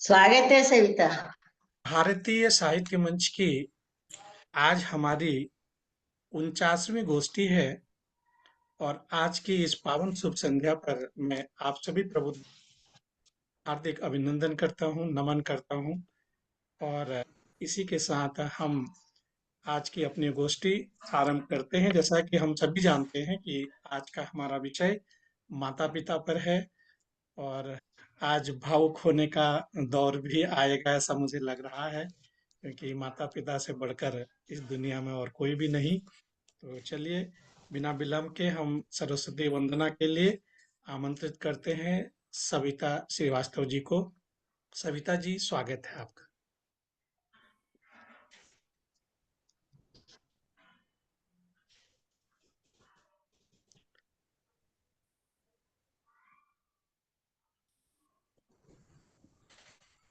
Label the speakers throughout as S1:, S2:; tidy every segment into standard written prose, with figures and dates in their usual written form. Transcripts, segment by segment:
S1: स्वागत है सविता।
S2: भारतीय साहित्य मंच की आज हमारी 49वीं गोष्ठी है। और आज की इस पावन शुभ संध्या पर मैं आप सभी प्रभु हार्दिक अभिनंदन करता हूँ, नमन करता हूँ। और इसी के साथ हम आज की अपनी गोष्ठी आरंभ करते हैं। जैसा कि हम सभी जानते हैं कि आज का हमारा विषय माता पिता पर है। और आज भावुक होने का दौर भी आएगा, ऐसा मुझे लग रहा है, क्योंकि माता पिता से बढ़कर इस दुनिया में और कोई भी नहीं। तो चलिए, बिना विलंब के हम सरस्वती वंदना के लिए आमंत्रित करते हैं सविता श्रीवास्तव जी को। सविता जी, स्वागत है आपका।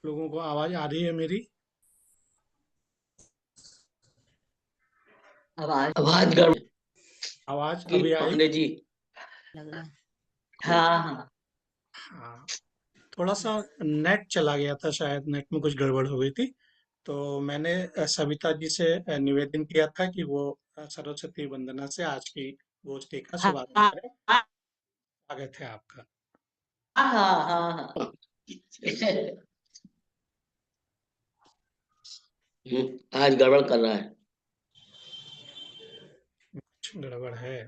S2: लोगों को आवाज आ रही है मेरी?
S1: आवाज
S3: आवाज गड़बड़
S2: आवाज
S3: की
S2: अभी आई?
S3: पांडे जी।
S1: लग रहा है। हाँ हाँ।
S2: हाँ, थोड़ा सा नेट चला गया था, शायद नेट में कुछ गड़बड़ हो गई थी। तो मैंने सविता जी से निवेदन किया था कि वो सरस्वती वंदना से आज की गोष्ठी का
S1: हाँ
S2: शुभारंभ
S1: हाँ
S2: करें।
S1: हाँ
S2: स्वागत है आपका।
S1: हाँ हाँ हाँ।
S3: आज गड़बड़ कर रहा है।
S2: कुछ गड़बड़ है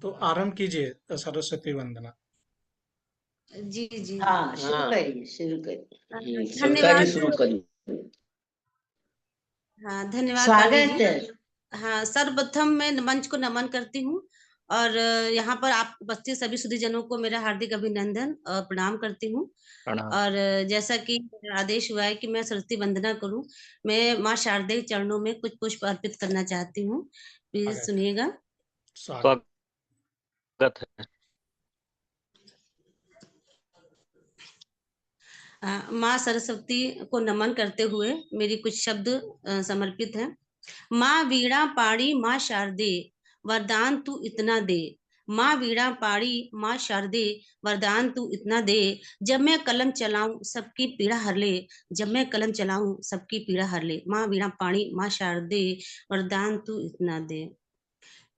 S2: तो आरंभ कीजिए सरस्वती वंदना।
S4: जी जी।
S1: हाँ, शुरू
S3: हाँ,
S1: करिए शुरू करिए।
S3: सविता जी
S4: धन्यवाद।
S3: शुरू करिए।
S4: हाँ, धन्यवाद पांडे
S1: स्वागत
S4: जी।
S1: है।
S4: हाँ, सर्वप्रथम मैं मंच को नमन करती हूँ और यहाँ पर आप उपस्थित सभी सुधीजनों को मेरा हार्दिक अभिनंदन और प्रणाम करती हूँ। और जैसा कि आदेश हुआ है कि मैं सरस्वती वंदना करूँ, मैं माँ शारदे के चरणों में कुछ पुष्प अर्पित करना चाहती हूँ। प्लीज
S2: स्वागत
S4: सुनिएगा।
S2: स्वागत।
S3: स्वागत है।
S4: माँ सरस्वती को नमन करते हुए मेरी कुछ शब्द समर्पित हैं। माँ वीणा पाणी माँ शारदे, वरदान तू इतना दे। माँ वीणा पाणी माँ शारदे, वरदान तू इतना दे। जब मैं कलम चलाऊं सबकी पीड़ा हर ले। जब मैं कलम चलाऊं सबकी पीड़ा हर ले। माँ वीणा पाणी माँ शारदे, वरदान तू इतना दे।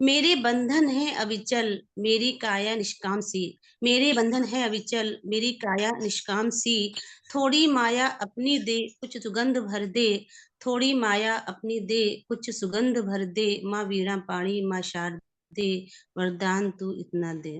S4: मेरे बंधन है अविचल, मेरी काया निष्काम सी। मेरे बंधन है अविचल, मेरी काया निष्काम सी। थोड़ी माया अपनी दे, कुछ सुगंध भर दे। थोड़ी माया अपनी दे, कुछ सुगंध भर दे। माँ वीणा पाणी माँ शारदे, वरदान तू इतना दे।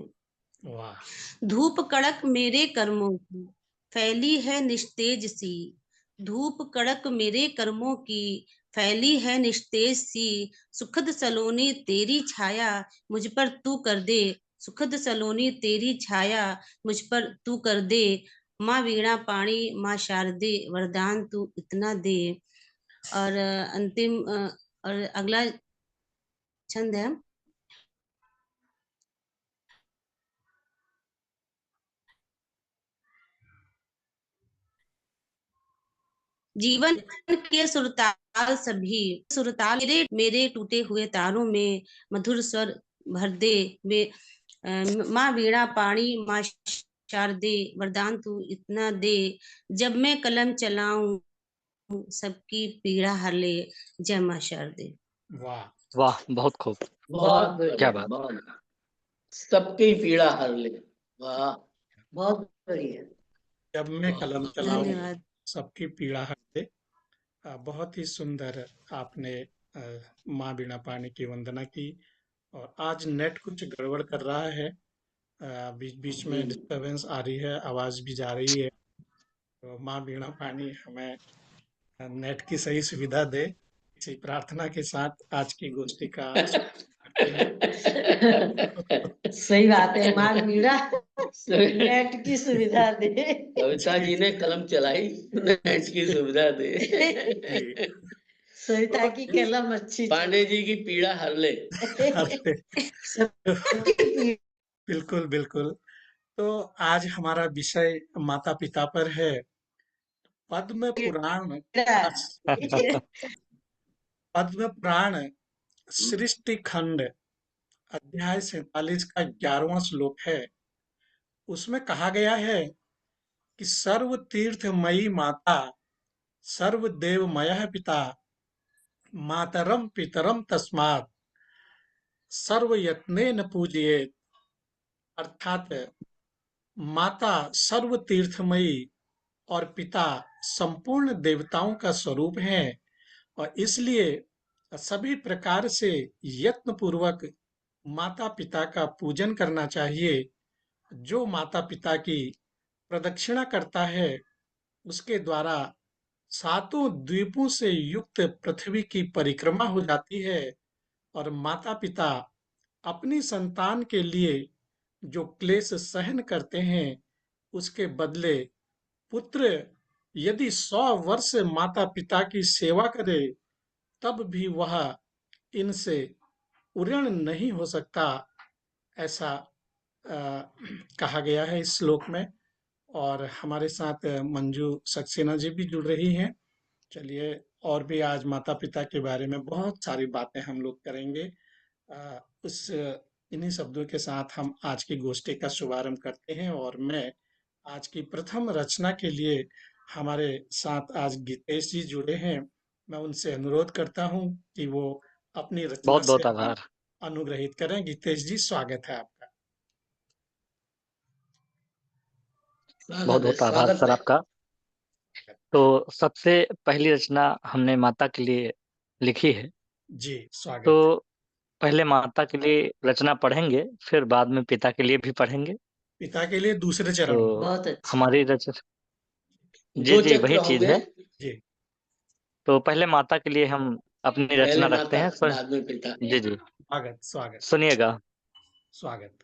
S2: वाह।
S4: धूप कड़क मेरे कर्मों की, फैली है निस्तेज सी। धूप कड़क मेरे कर्मों की, फैली है निस्तेज सी। सुखद सलोनी तेरी छाया, मुझ पर तू कर दे। सुखद सलोनी तेरी छाया, मुझ पर तू कर दे। माँ वीणा पाणी माँ शारदे, वरदान तू इतना दे। और अंतिम और अगला छंद है। जीवन के सुरताल सभी सुरताल मेरे मेरे टूटे हुए तारों में मधुर स्वर भर दे। माँ वीणा पाणी माँ शारदे, वरदान तू इतना दे। जब मैं कलम चलाऊं सबकी पीड़ा हर ले। जय माँ शारदे।
S2: वाह
S3: वाह, बहुत खूब।
S1: बहुत
S3: क्या
S1: बढ़िया।
S3: बात। सबकी पीड़ा हर ले। वाह।
S1: बहुत बढ़िया।
S2: जब मैं कलम चलाऊं
S4: धन्यवाद।
S2: सबकी पीड़ा हर दे। बहुत ही सुंदर आपने माँ बीणा पानी की वंदना की। और आज नेट कुछ गड़बड़ कर रहा है, बीच बीच में डिस्टरबेंस आ रही है, आवाज भी जा रही है। तो माँ बीणा पानी हमें नेट की सही सुविधा दे, इसी प्रार्थना के साथ आज की गोष्ठी का करते हैं।
S1: सही बात है, माँ वीणा नेट की सुविधा दे।
S3: कविता जी ने कलम चलाई, नेट की सुविधा दे।
S2: जी।
S1: सविता की कलम अच्छी
S3: पांडे जी की पीड़ा हर ले।
S2: अरे,
S1: सबकी
S2: बिल्कुल बिल्कुल। तो आज हमारा विषय माता पिता पर है। पद्म पुराण
S1: पीड़ा।
S2: पद्म पुराण सृष्टि खंड अध्याय 47 का 11वां श्लोक है। उसमें कहा गया है कि सर्व तीर्थमयी माता, सर्वदेवमयः पिता, मातरम पितरम तस्मात् सर्वयत्नेन पूजयेत्। अर्थात माता सर्व तीर्थमयी और पिता संपूर्ण देवताओं का स्वरूप है, और इसलिए सभी प्रकार से यत्न पूर्वक माता पिता का पूजन करना चाहिए। जो माता पिता की प्रदक्षिणा करता है, उसके द्वारा सातों द्वीपों से युक्त पृथ्वी की परिक्रमा हो जाती है, और माता पिता अपनी संतान के लिए जो क्लेश सहन करते हैं, उसके बदले पुत्र यदि 100 वर्ष माता पिता की सेवा करे, तब भी वह इनसे उऋण नहीं हो सकता, ऐसा कहा गया है इस श्लोक में। और हमारे साथ मंजू सक्सेना जी भी जुड़ रही हैं। चलिए, और भी आज माता पिता के बारे में बहुत सारी बातें हम लोग करेंगे। उस इन्हीं शब्दों के साथ हम आज की गोष्ठी का शुभारंभ करते हैं, और मैं आज की प्रथम रचना के लिए हमारे साथ आज गीतेश जी जुड़े हैं। मैं उनसे अनुरोध करता हूं कि वो अपनी रचना
S5: बहुत बहुत
S2: से हमें
S5: आभार।
S2: अनुग्रहित करें। गीतेश जी, स्वागत है आपका।
S5: बहुत बहुत आभार सर आपका। तो सबसे पहली रचना हमने माता के लिए लिखी है,
S2: जी, स्वागत है।
S5: तो पहले माता के लिए रचना पढ़ेंगे, फिर बाद में पिता के लिए भी पढ़ेंगे।
S2: पिता के लिए दूसरे चरण में।
S5: तो
S1: बहुत अच्छा।
S5: हमारी रचना, जी
S3: दो
S5: जी
S3: चक्र
S5: वही चीज
S3: होंगे,
S5: है।
S2: जी,
S5: तो पहले माता के लिए हम अपनी
S3: पहले
S5: रचना रखते
S3: माता
S5: हैं सर।
S3: बाद में पिता।
S5: जी जी,
S2: स्वागत स्वागत
S5: सुनिएगा।
S2: स्वागत।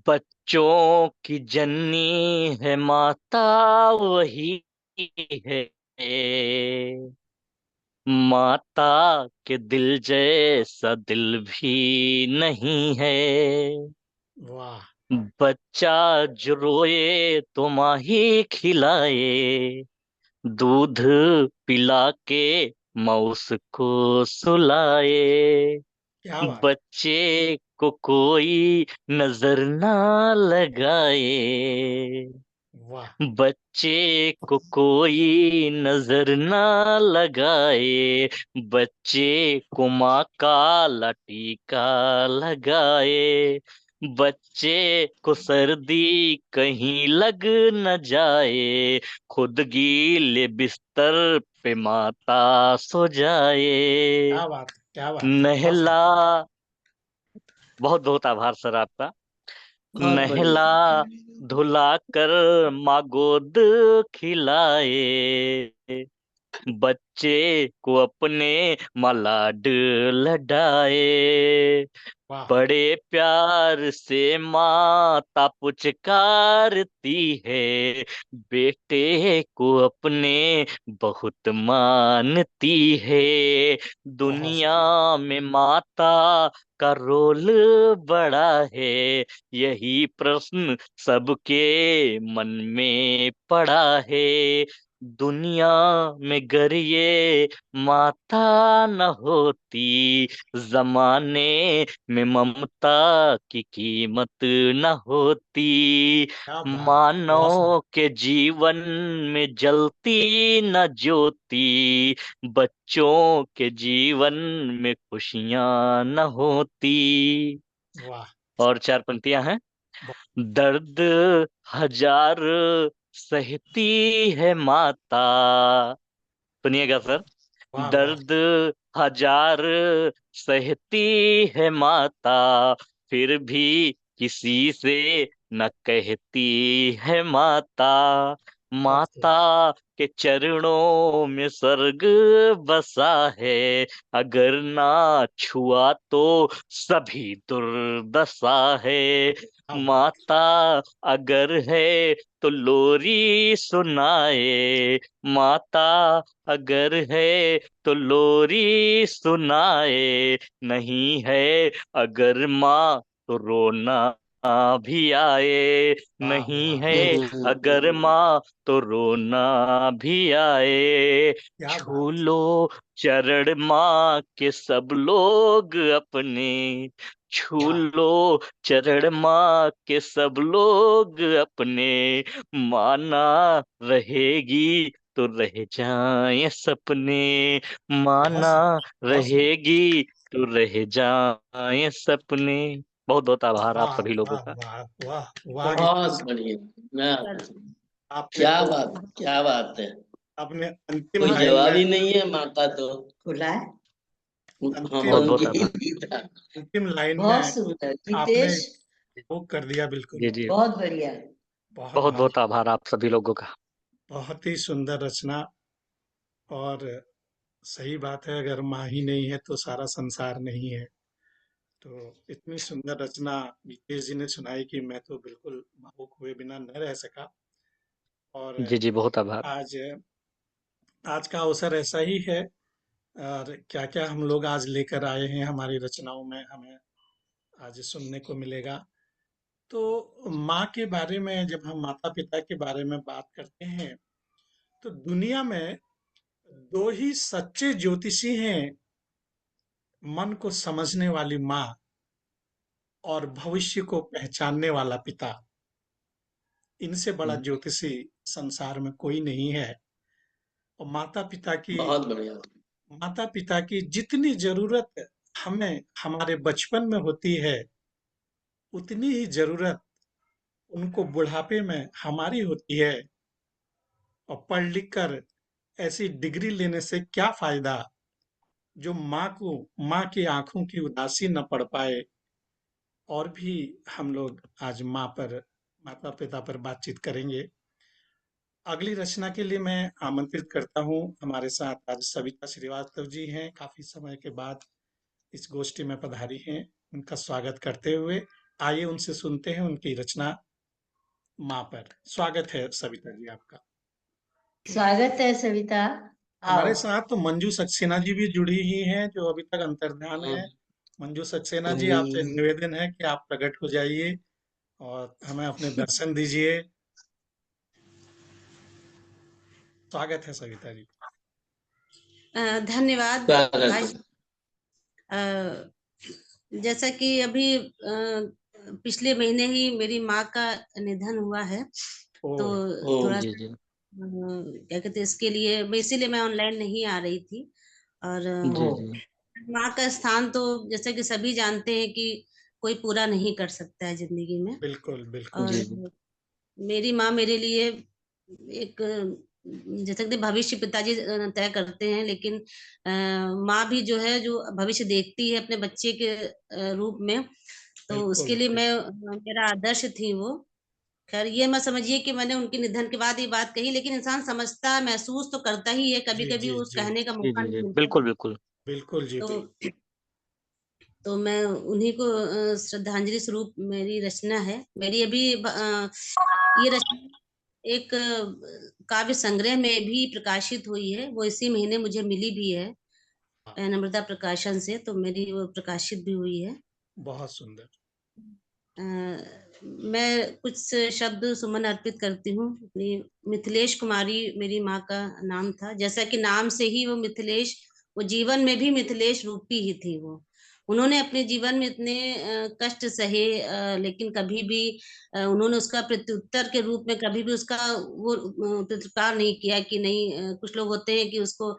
S5: बच्चों की जननी है माता, वही है माता के दिल जैसा दिल भी नहीं है।
S2: वाह,
S5: बच्चा जो रोए तो माँ ही खिलाए, दूध पिला के माँ उसको सुलाए।
S2: क्या बात।
S5: बच्चे को कोई नजर ना लगाए,
S2: वाह,
S5: बच्चे को कोई नजर ना लगाए, बच्चे को माँ काला टीका लगाए, बच्चे को सर्दी कहीं लग न जाए, खुद गीले बिस्तर पे माता सो जाए।
S2: क्या बात, क्या बात। बहुत
S5: नहला,
S2: सुंदर।
S5: बहुत बहुत आभार सर आपका।
S3: बहुत बढ़िया।
S5: नहला धुला कर माँ गोद खिलाए, बच्चे को अपने मलाड लडाए,
S2: वाह,
S5: बड़े प्यार से माता पुचकारती है, बेटे को अपने बहुत मानती है।
S2: बहुत
S5: दुनिया
S2: सुंदर।
S5: में माता का रोल बड़ा है, यही प्रश्न सबके मन में पड़ा है। दुनिया में गर ये माता न होती, जमाने में ममता की कीमत न होती।
S2: क्या बात, बहुत सुंदर।
S5: मानव के जीवन में जलती न ज्योति, बच्चों के जीवन में खुशियां न होती।
S2: वाह,
S5: और चार पंक्तियां हैं।
S2: बहुत-
S5: दर्द हजार सहती है माता, सुनिएगा सर।
S2: वाह, वाह।
S5: दर्द हजार सहती है माता, फिर भी किसी से न कहती है माता।
S2: बहुत खूब।
S5: माता के चरणों में स्वर्ग बसा है, अगर ना छुआ तो सभी दुर्दशा है।
S2: क्या बात।
S5: माता अगर है तो लोरी सुनाए, माता अगर है तो लोरी सुनाए, नहीं है अगर माँ तो रोना भी आए, नहीं
S2: वाह,
S5: है अगर माँ तो रोना भी आए।
S2: क्या
S5: छू
S2: बात।
S5: लो चरण माँ के सब लोग अपने, छू
S2: वाह,
S5: लो चरण माँ के सब लोग अपने, माना रहेगी तो रह जाए सपने,
S2: बहुत
S5: माना
S2: सुंदर, बहुत सुंदर।
S5: रहेगी तो रह जाए सपने। बहुत बहुत आभार आप
S2: वाह
S5: सभी लोगों
S2: वाह
S5: का।
S2: वाह वाह वाह, इतनी
S3: बहुत बढ़िया। मैं
S2: आपने
S3: क्या
S2: तो
S3: बात, क्या बात है।
S2: अपने अंतिम
S3: कोई
S2: लाइन
S3: जवाब
S2: में,
S3: ही नहीं है माँ का तो।
S1: खुला है।
S3: हाँ,
S2: अंतिम
S5: बहुत बहुत
S3: उनकी
S5: आभार।
S3: गीता।
S2: अंतिम लाइन
S1: बहुत
S2: में
S1: सुंदर
S2: आपने
S1: गीतेश,
S2: वो कर दिया बिल्कुल।
S5: जी जी,
S1: बहुत बढ़िया।
S2: बहुत
S5: बहुत बहुत
S2: भारी,
S5: आभार आप सभी लोगों का।
S2: बहुत ही सुंदर रचना। और सही बात है, अगर माँ ही नहीं है तो सारा संसार नहीं है। तो इतनी सुंदर रचना गीतेश जी ने सुनाई कि मैं तो बिल्कुल भावुक हुए बिना न रह सका। और
S5: जी जी, बहुत आभार।
S2: आज आज का अवसर ऐसा ही है, और क्या क्या हम लोग आज लेकर आए हैं हमारी रचनाओं में, हमें आज सुनने को मिलेगा। तो माँ के बारे में, जब हम माता पिता के बारे में बात करते हैं, तो दुनिया में दो ही सच्चे ज्योतिषी हैं, मन को समझने वाली माँ और भविष्य को पहचानने वाला पिता। इनसे बड़ा ज्योतिषी संसार में कोई नहीं है। और
S3: बहुत बढ़िया।
S2: माता पिता की जितनी जरूरत हमें हमारे बचपन में होती है, उतनी ही जरूरत उनको बुढ़ापे में हमारी होती है। और पढ़ लिख कर ऐसी डिग्री लेने से क्या फायदा, जो माँ की आंखों की उदासी न पड़ पाए। और भी हम लोग आज माता पिता पर बातचीत करेंगे। अगली रचना के लिए मैं आमंत्रित करता हूँ, हमारे साथ आज सविता श्रीवास्तव जी हैं, काफी समय के बाद इस गोष्ठी में पधारी हैं। उनका स्वागत करते हुए आइए उनसे सुनते हैं उनकी रचना माँ पर। स्वागत है सविता जी आपका।
S1: स्वागत है सविता, आओ।
S2: हमारे साथ तो मंजू सक्सेना जी भी जुड़ी ही हैं, जो अभी तक अंतर्ध्यान है। मंजू सक्सेना जी, आपसे निवेदन है कि आप प्रकट हो जाइए और हमें अपने दर्शन दीजिए। स्वागत है सविता जी।
S4: धन्यवाद
S3: स्वागत
S4: भाई।
S3: है।
S4: अ, जैसा कि अभी पिछले महीने ही मेरी माँ का निधन हुआ है,
S2: ओ,
S4: तो
S3: ओ,
S4: थोड़ा
S5: जी जी
S4: क्या कहते हैं, इसके लिए इसीलिए मैं ऑनलाइन नहीं आ रही थी। और
S5: जी
S1: ओ,
S5: जी
S4: माँ का स्थान तो जैसा कि सभी जानते हैं कि कोई पूरा नहीं कर सकता है जिंदगी में।
S2: बिल्कुल बिल्कुल।
S4: और
S5: जी जी
S4: मेरी माँ मेरे लिए एक, जैसे कि भविष्य पिताजी तय करते हैं, लेकिन माँ भी जो है, जो भविष्य देखती है अपने बच्चे के रूप में, तो उसके
S2: बिल्कुल
S4: लिए
S2: बिल्कुल।
S4: मेरा आदर्श थी वो। खैर, ये मत समझिए कि मैंने उनके निधन के बाद ये बात कही, लेकिन इंसान समझता, महसूस तो करता ही है, कभी
S2: जी
S4: कभी
S2: जी
S4: उस
S2: जी।
S4: कहने का
S5: जी
S4: मौका
S5: जी
S4: नहीं
S5: जी,
S4: मिलता।
S5: बिल्कुल बिल्कुल।
S2: बिल्कुल जी
S4: तो
S2: बिल्कुल।
S4: मैं उन्हीं को श्रद्धांजलि स्वरूप मेरी रचना है। मेरी अभी ये रचना एक काव्य संग्रह में भी प्रकाशित हुई है, वो इसी महीने मुझे मिली भी है नम्रता प्रकाशन से, तो मेरी वो प्रकाशित भी हुई है।
S2: बहुत सुंदर।
S4: अ, मैं कुछ शब्द सुमन अर्पित करती हूँ अपनी। मिथिलेश कुमारी मेरी माँ का नाम था, जैसा कि नाम से ही वो मिथिलेश, वो जीवन में भी मिथिलेश रूपी ही थी वो। उन्होंने अपने जीवन में इतने कष्ट सहे, लेकिन कभी भी उन्होंने उसका प्रत्युत्तर के रूप में कभी भी उसका वो प्रतिकार नहीं किया कि नहीं। कुछ लोग होते हैं कि उसको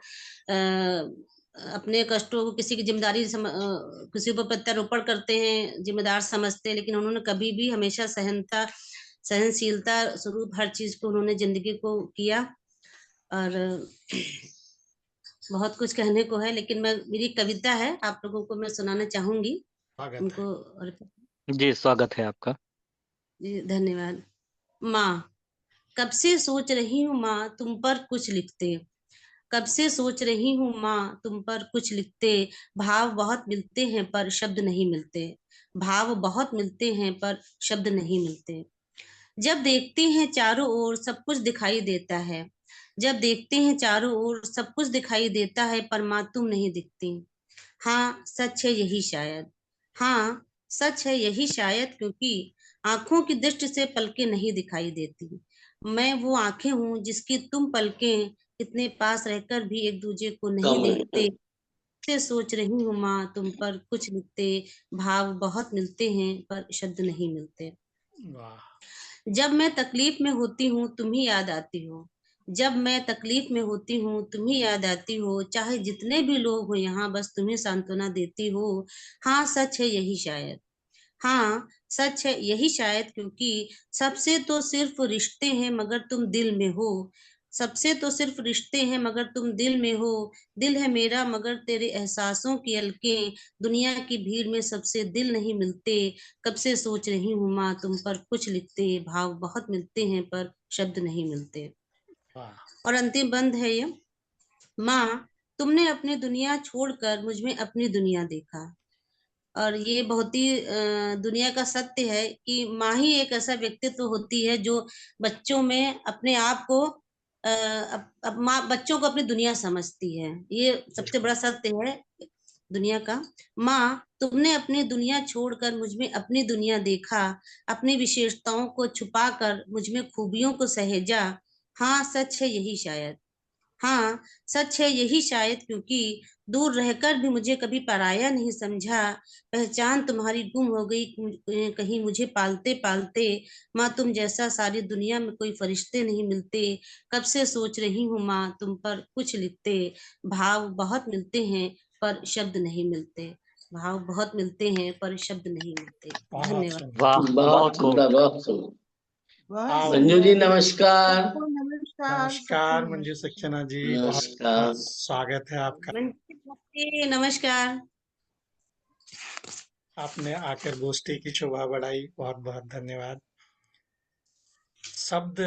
S4: अपने कष्टों को किसी की जिम्मेदारी किसी पर प्रत्यारोपण करते हैं, जिम्मेदार समझते हैं, लेकिन उन्होंने कभी भी हमेशा सहनशीलता स्वरूप हर चीज को उन्होंने जिंदगी को किया। और बहुत कुछ कहने को है, लेकिन मेरी कविता है, आप लोगों को मैं सुनाना चाहूंगी
S2: स्वागत है।
S4: उनको।
S5: जी, स्वागत है आपका।
S4: जी, धन्यवाद। माँ, कब से सोच रही हूँ माँ तुम पर कुछ लिखते, कब से सोच रही हूँ माँ तुम पर कुछ लिखते, भाव बहुत मिलते हैं पर शब्द नहीं मिलते, भाव बहुत मिलते हैं पर शब्द नहीं मिलते। जब देखते हैं चारों ओर सब कुछ दिखाई देता है, जब देखते हैं चारों ओर सब कुछ दिखाई देता है, पर माँ तुम नहीं दिखती। हाँ सच है यही शायद, हाँ सच है यही शायद, क्योंकि आंखों की दृष्टि से पलकें नहीं दिखाई देती। मैं वो आंखें हूँ जिसकी तुम पलकें इतने पास रहकर भी एक दूजे को नहीं
S3: कम है।
S4: देखते। से सोच रही हूँ माँ तुम पर कुछ लिखते, भाव बहुत मिलते हैं पर शब्द नहीं मिलते।
S2: वाह।
S4: जब मैं तकलीफ में होती हूँ तुम ही याद आती हो। जब मैं तकलीफ में होती हूँ तुम ही याद आती हो। चाहे जितने भी लोग हो यहाँ बस तुम्हें सांत्वना देती हो। हाँ सच है यही शायद। हाँ सच है यही शायद, क्योंकि सबसे तो सिर्फ रिश्ते हैं मगर तुम दिल में हो। सबसे तो सिर्फ रिश्ते हैं मगर तुम दिल में हो। दिल है मेरा मगर तेरे एहसासों की अलकें। दुनिया की भीड़ में सबसे दिल नहीं मिलते। कब से सोच रही हूँ माँ तुम पर कुछ लिखते, भाव बहुत मिलते हैं पर शब्द नहीं मिलते।
S2: वाह।
S4: और अंतिम बंद है ये। माँ तुमने अपनी दुनिया छोड़कर मुझ में अपनी दुनिया देखा। और ये बहुत ही दुनिया का सत्य है कि माँ ही एक ऐसा व्यक्तित्व होती है जो बच्चों में अपने आप को माँ बच्चों को अपनी दुनिया समझती है। ये सबसे बड़ा सत्य है दुनिया का। माँ तुमने अपनी दुनिया छोड़कर मुझ में अपनी दुनिया देखा। अपनी विशेषताओं को छुपाकर मुझ में खूबियों को सहेजा। हाँ सच है यही शायद। हाँ सच है यही शायद, क्योंकि दूर रहकर भी मुझे कभी पराया नहीं समझा। पहचान तुम्हारी गुम हो गई कहीं मुझे पालते पालते। माँ तुम जैसा सारी दुनिया में कोई फरिश्ते नहीं मिलते। कब से सोच रही हूँ माँ तुम पर कुछ लिखते, भाव बहुत मिलते हैं पर शब्द नहीं मिलते। भाव बहुत मिलते हैं पर शब्द नहीं मिलते।
S2: बहुत
S4: धन्यवाद।
S2: सुंदर।
S5: वाह,
S3: बहुत
S5: बहुत खूब।
S3: सुंदर, बहुत सुंदर।
S1: बहुत
S2: आओ।
S3: मंजू जी
S1: सुंदर।
S3: नमस्कार।
S1: सबको नमस्कार,
S2: नमस्कार
S1: सबको
S2: मंजू
S1: नमस्कार।
S2: सक्सेना जी, बहुत
S3: नमस्कार।
S2: स्वागत है आपका।
S4: नमस्कार।
S2: आपने आकर गोष्ठी की शोभा बढ़ाई, बहुत बहुत धन्यवाद। शब्द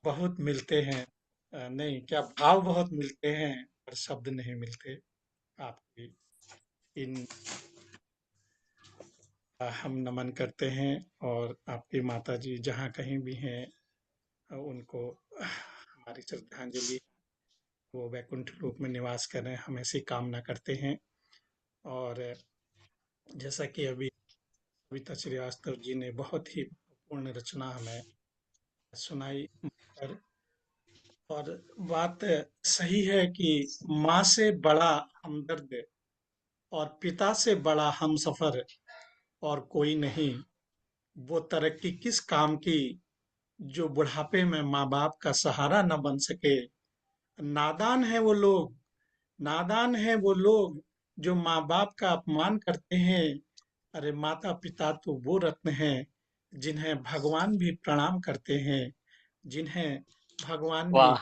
S2: बहुत मिलते हैं, नहीं क्या भाव बहुत मिलते हैं पर शब्द नहीं मिलते। आपकी इन हम नमन करते हैं और आपकी माता जी जहाँ कहीं भी हैं उनको हमारी श्रद्धांजलि। वो वैकुंठ लोक में निवास करें हम ऐसी कामना करते हैं। और जैसा कि अभी कविता श्रीवास्तव जी ने बहुत ही पूर्ण रचना हमें सुनाई और बात सही है कि माँ से बड़ा हमदर्द और पिता से बड़ा हमसफर और कोई नहीं। वो तरक्की किस काम की जो बुढ़ापे में माँ बाप का सहारा न बन सके। नादान है वो लोग, नादान है वो लोग जो माँ बाप का अपमान करते हैं। अरे माता पिता तो वो रत्न हैं जिन्हें भगवान भी प्रणाम करते हैं, जिन्हें भगवान भी
S5: वाह,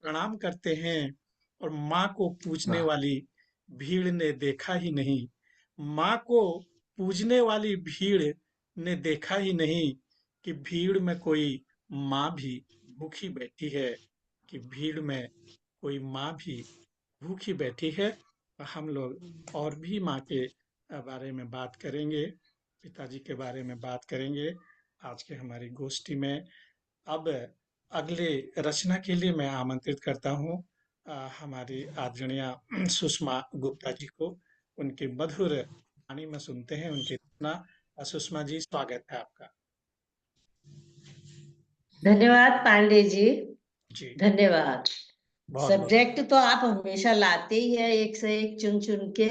S2: प्रणाम करते हैं। और माँ को पूजने
S5: वाह,
S2: वाली भीड़ ने देखा ही नहीं, माँ को पूजने वाली भीड़ ने देखा ही नहीं कि भीड़ में कोई माँ भी भूखी बैठी है, कि भीड़ में कोई माँ भी भूखी बैठी है। हम लोग और भी माँ के बारे में बात करेंगे, पिताजी के बारे में बात करेंगे आज के हमारी गोष्ठी में। अब अगले रचना के लिए मैं आमंत्रित करता हूँ हमारी आदरणीय सुषमा गुप्ता जी को। उनकी मधुर वाणी में सुनते हैं उनकी रचना। सुषमा जी स्वागत है आपका।
S1: धन्यवाद पांडे जी,
S2: जी
S1: धन्यवाद।
S2: बहुत बहुत
S1: सब्जेक्ट तो आप हमेशा लाते ही है, एक से एक चुन चुन के।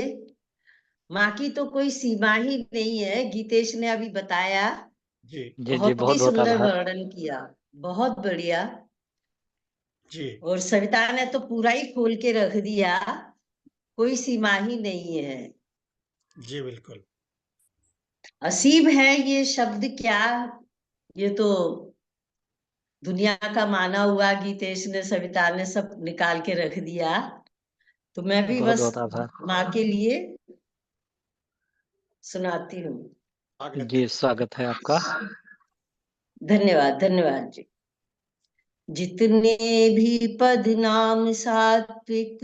S1: माँ की तो कोई सीमा ही नहीं है। गीतेश ने अभी बताया,
S2: जी
S5: जी,
S1: बहुत ही
S5: बहुत बहुत
S1: सुंदर
S5: आभार।
S1: वर्णन किया, बहुत बढ़िया।
S2: जी
S1: और सविता ने तो पूरा ही खोल के रख दिया, कोई सीमा ही नहीं है।
S2: जी बिल्कुल।
S1: असीम है ये शब्द क्या, ये तो दुनिया का माना हुआ गीतेश ने सविता ने सब निकाल के रख दिया। तो मैं भी
S5: बहुत
S1: बस
S5: बहुत आभार।
S1: माँ के लिए सुनाती हूँ।
S2: स्वागत है।
S5: जी, स्वागत है आपका।
S1: धन्यवाद, धन्यवाद जी। जितने भी पद नाम सात्विक,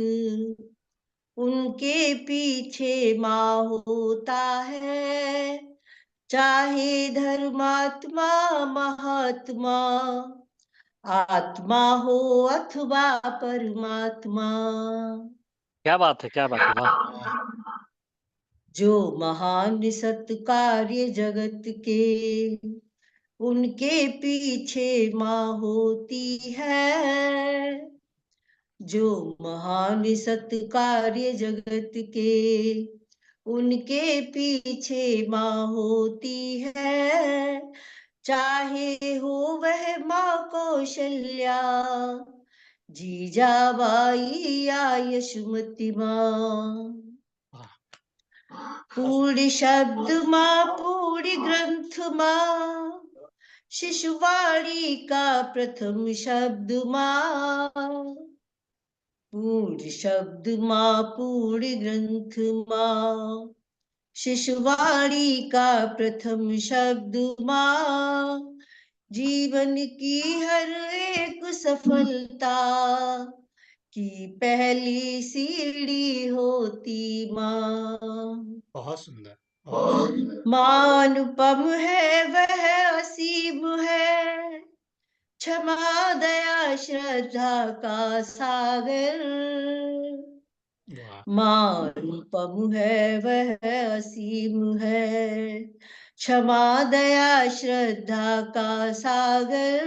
S1: उनके पीछे माँ होता है। चाहे धर्मात्मा महात्मा, आत्मा हो अथवा परमात्मा।
S5: क्या बात है, क्या बात है, वाह।
S1: जो महान सत्कार्य जगत के उनके पीछे माँ होती है, जो महान सत्कार्य जगत के, उनके पीछे माँ होती है। चाहे हो वह माँ कौशल्या, जीजाबाई या यशोमती माँ। पूर्ण शब्द माँ, पूर्ण ग्रंथ माँ, शिशुवाणी का प्रथम शब्द माँ। पूर्ण शब्द माँ, पूर्ण ग्रंथ माँ, शिशुवाणी का प्रथम शब्द माँ। जीवन की हर एक सफलता की पहली सीढ़ी होती माँ।
S2: बहुत सुंदर, बहुत सुंदर।
S1: माँ अनुपम है, वह असीम है, क्षमा दया श्रद्धा का सागर।
S2: वाह,
S1: माँ अनुपम है, वह असीम है, क्षमा दया श्रद्धा का सागर।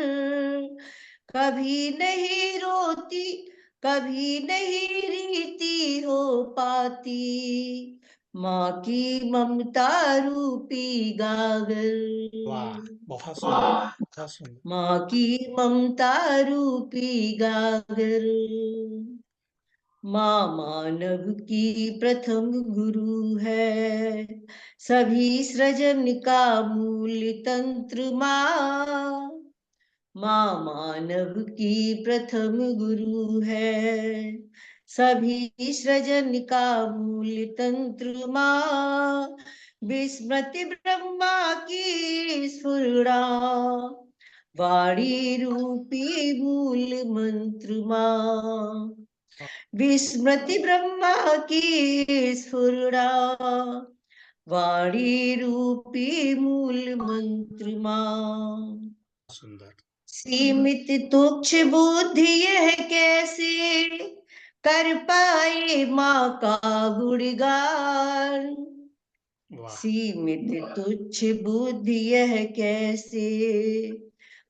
S1: कभी नहीं रोती, कभी नहीं रीति हो पाती, माँ की ममता रूपी गागर।
S2: वाह, बहुत सुंदर, बहुत सुंदर।
S1: माँ की ममता रूपी गागर। माँ मानव की प्रथम गुरु है, सभी सृजन का मूल तंत्र माँ। माँ मानव की प्रथम गुरु है, सभी सृजन का मूल तंत्र माँ। विस्मृति ब्रह्मा की स्फुरणा, वाणी रूपी मूल मंत्र माँ। विस्मृति ब्रह्मा की स्फुरणा, वाणी रूपी मूल मंत्र माँ।
S2: सुंदर।
S1: सीमित तुच्छ बुद्धि यह कैसे कर पाए माँ का गुणगान।
S2: वाह,
S1: सीमित तुच्छ बुद्धि यह कैसे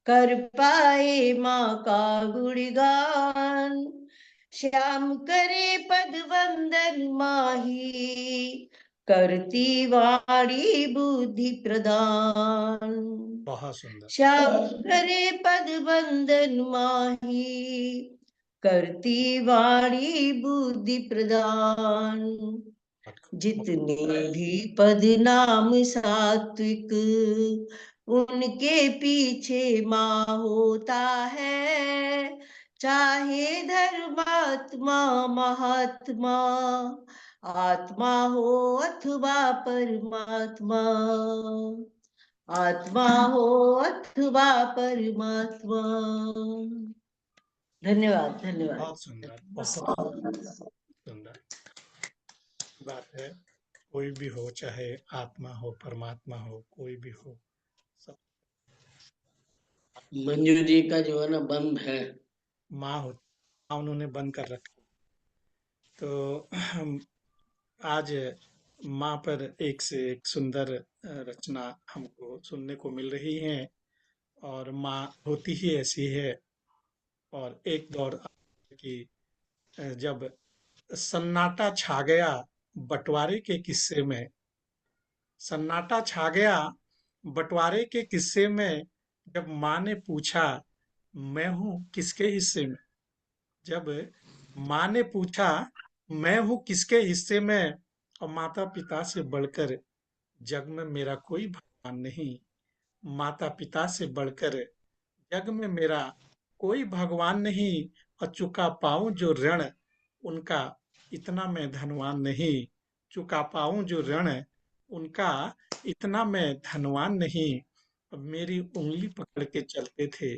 S1: कर पाए माँ का गुणगान। श्याम करे पद वंदन माही, करती वाणी बुद्धि प्रदान।
S2: बहुत सुंदर।
S1: श्याम करे पद वंदन माही, करती वाणी बुद्धि प्रदान। जितने भी पद नाम सात्विक, उनके पीछे माँ होता है। चाहे धर्मात्मा महात्मा, आत्मा हो अथवा परमात्मा, आत्मा हो अथवा परमात्मा। धन्यवाद, धन्यवाद।
S2: बहुत सुंदर, बहुत सुंदर बात है। कोई भी हो, चाहे आत्मा हो, परमात्मा हो, कोई भी हो, सब
S3: मंजू जी का जो है ना बंद है।
S2: माँ होती, माँ उन्होंने बंद कर रखी। तो आज माँ पर एक से एक सुंदर रचना हमको सुनने को मिल रही है। और माँ होती ही ऐसी है। और एक दौर की जब सन्नाटा छा गया बंटवारे के किस्से में, सन्नाटा छा गया बंटवारे के किस्से में, जब माँ ने पूछा मैं हूँ किसके हिस्से में, जब माँ ने पूछा मैं हूँ किसके हिस्से में, और माता पिता से बढ़कर जग में मेरा कोई भगवान नहीं, माता पिता से बढ़कर जग में मेरा कोई भगवान नहीं, और चुका पाऊं जो ऋण उनका इतना मैं धनवान नहीं, चुका पाऊं जो ऋण उनका इतना मैं धनवान नहीं। अब मेरी उंगली पकड़ के चलते थे,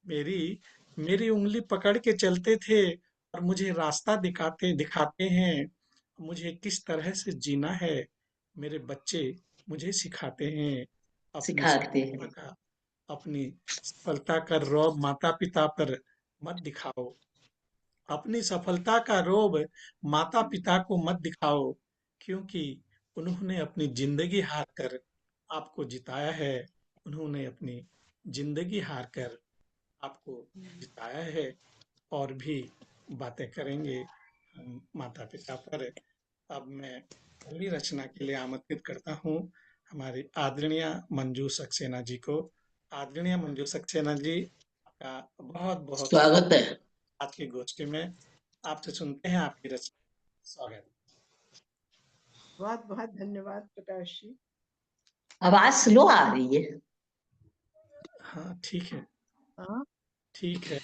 S2: मेरी मेरी उंगली पकड़ के चलते थे, और मुझे रास्ता दिखाते दिखाते हैं, मुझे किस तरह से जीना है मेरे बच्चे मुझे सिखाते हैं। अपनी
S1: सिखाते
S2: सफलता
S1: हैं।
S2: का अपनी सफलता का रौब माता पिता पर मत दिखाओ, अपनी सफलता का रोब माता पिता को मत दिखाओ, क्योंकि उन्होंने अपनी जिंदगी हार कर आपको जिताया है, उन्होंने अपनी जिंदगी हार कर आपको जिताया है, और भी बातें करेंगे हम माता पिता पर। अब मैं अगली रचना के लिए आमंत्रित करता हूँ हमारी आदरणीय मंजू सक्सेना जी को। आदरणीय मंजू सक्सेना जी, आपका बहुत बहुत
S3: स्वागत है।
S2: आज की गोष्ठी में। आपसे सुनते हैं आपकी रचना। स्वागत।
S6: बहुत बहुत धन्यवाद प्रकाश जी।
S1: आवाज स्लो आ रही है।
S2: हाँ ठीक है,
S6: हाँ,
S2: ठीक है।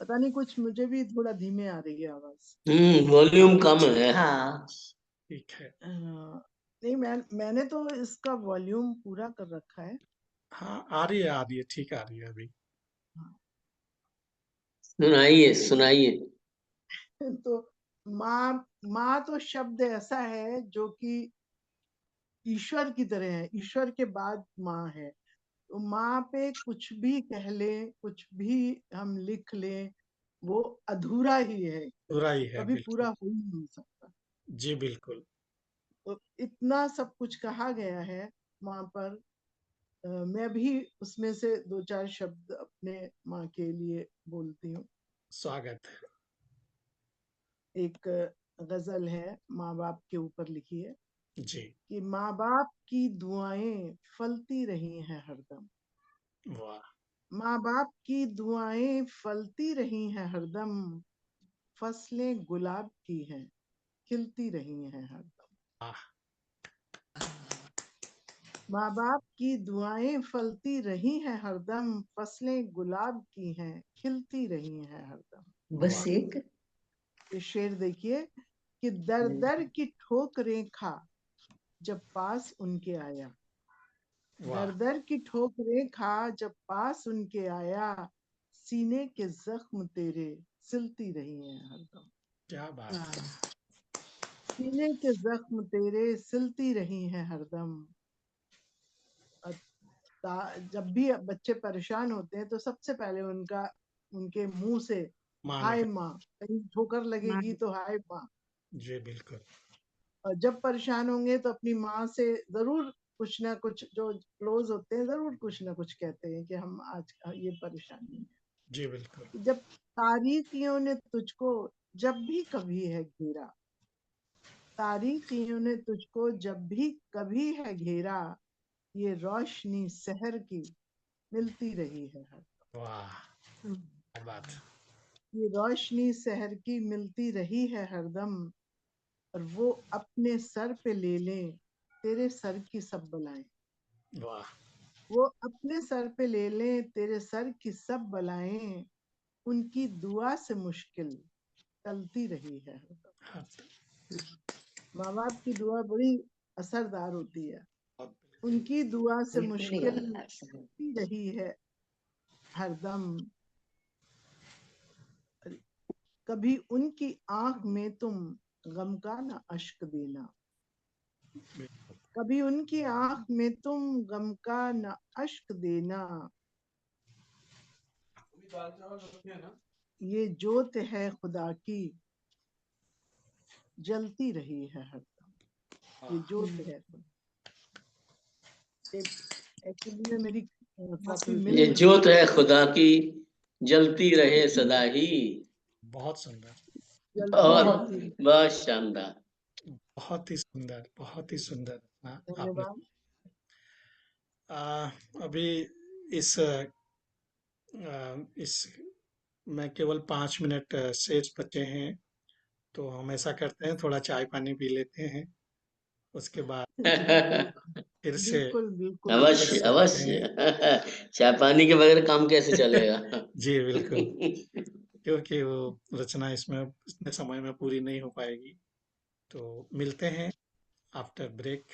S6: पता नहीं कुछ मुझे भी थोड़ा धीमे आ रही है आवाज।
S3: वॉल्यूम कम है।
S1: हाँ,
S2: ठीक है।
S6: नहीं, मैंने तो इसका वॉल्यूम पूरा कर रखा है।
S2: हाँ, आ रही है, ठीक आ रही है अभी।
S3: सुनाइए सुनाइए।
S6: तो माँ तो शब्द ऐसा है जो कि ईश्वर की तरह है, ईश्वर के बाद माँ है। तो माँ पे कुछ भी कह लें, कुछ भी हम लिख लें, वो अधूरा ही है,
S2: पूरा ही है,
S6: कभी पूरा
S2: बिल्कुल।
S6: हो ही नहीं सकता।
S2: जी बिल्कुल।
S6: तो इतना सब कुछ कहा गया है माँ पर। मैं भी उसमें से दो चार शब्द अपने माँ के लिए बोलती हूँ।
S2: स्वागत है।
S6: एक गजल है माँ बाप के ऊपर लिखी है
S2: जी।
S6: कि माँ बाप की दुआएं फलती रही हैं हरदम।
S2: वाह।
S6: माँ बाप की दुआएं फलती रही हैं हरदम, फसलें गुलाब की हैं, खिलती रही हैं हरदम।
S2: वाह।
S6: माँ बाप की दुआएं फलती रही हैं हरदम, फसलें गुलाब की हैं, खिलती रही हैं हरदम।
S1: बस
S2: वाह।
S1: एक।
S6: ये शेर देखिए कि दर दर की ठोकरें खा जब पास उनके आया,
S2: वाह।
S6: दर दर की ठोकरें खा जब पास उनके आया, सीने के जख्म तेरे सिलती रही हैं हरदम।
S2: क्या बात है।
S6: सीने के जख्म तेरे सिलती रही हैं हरदम। जब भी बच्चे परेशान होते हैं तो सबसे पहले उनके मुंह से
S2: माँ
S6: हाय
S2: निकल।
S6: माँ, कहीं ठोकर लगेगी तो हाय माँ।
S2: जी बिल्कुल।
S6: और जब परेशान होंगे तो अपनी माँ से जरूर कुछ ना कुछ, जो क्लोज होते हैं जरूर कुछ ना कुछ कहते हैं कि हम आज ये परेशानी है।
S2: जी बिल्कुल।
S6: जब तारीकियों ने तुझको जब भी कभी है घेरा, तारीकियों ने तुझको जब भी कभी है घेरा, ये रोशनी शहर की मिलती रही है हर।
S2: वाह, क्या बात है।
S6: ये रोशनी शहर की मिलती रही है हरदम, और वो अपने सर पे ले लें तेरे सर की सब बलाएं।
S2: वाह।
S6: वो अपने सर पे ले लें तेरे सर की सब बलाएं, उनकी दुआ से मुश्किल टलती रही है हरदम।
S2: हाँ,
S6: माँ बाप की दुआ बड़ी असरदार होती है।
S2: बहुत
S6: उनकी दुआ से
S1: बिल्कुल नहीं
S6: मुश्किल
S1: होता।
S6: टलती रही है हरदम। कभी उनकी आंख में तुम गम का न अश्क देना,
S2: बिल्कुल।
S6: कभी उनकी आंख में तुम गम का न अश्क देना, ये जोत है खुदा की जलती रही है हरदम। ये जोत है खुदा। एक्चुअली में मेरी कॉपी मिल
S3: ये
S6: नहीं
S3: जोत है खुदा की जलती रहे सदा ही।
S2: बहुत सुंदर,
S6: जलती
S3: और
S1: बहुत।
S6: रहती है।
S3: बहुत शानदार।
S2: बहुत ही सुंदर, बहुत ही सुंदर। हाँ, आपने
S6: धन्यवाद।
S2: अभी इस इस में केवल 5 मिनट शेष बचे हैं, तो हम ऐसा करते हैं, थोड़ा चाय पानी पी लेते हैं, उसके बाद फिर से
S6: बिल्कुल बिल्कुल
S2: फिर
S3: अवश्य
S2: से
S3: अवश्य।
S2: बैठेंगे।
S3: चाय पानी के बगैर काम कैसे चलेगा?
S2: जी बिल्कुल, क्योंकि वो रचना इसमें इतने समय में पूरी नहीं हो पाएगी। तो मिलते हैं आफ्टर ब्रेक।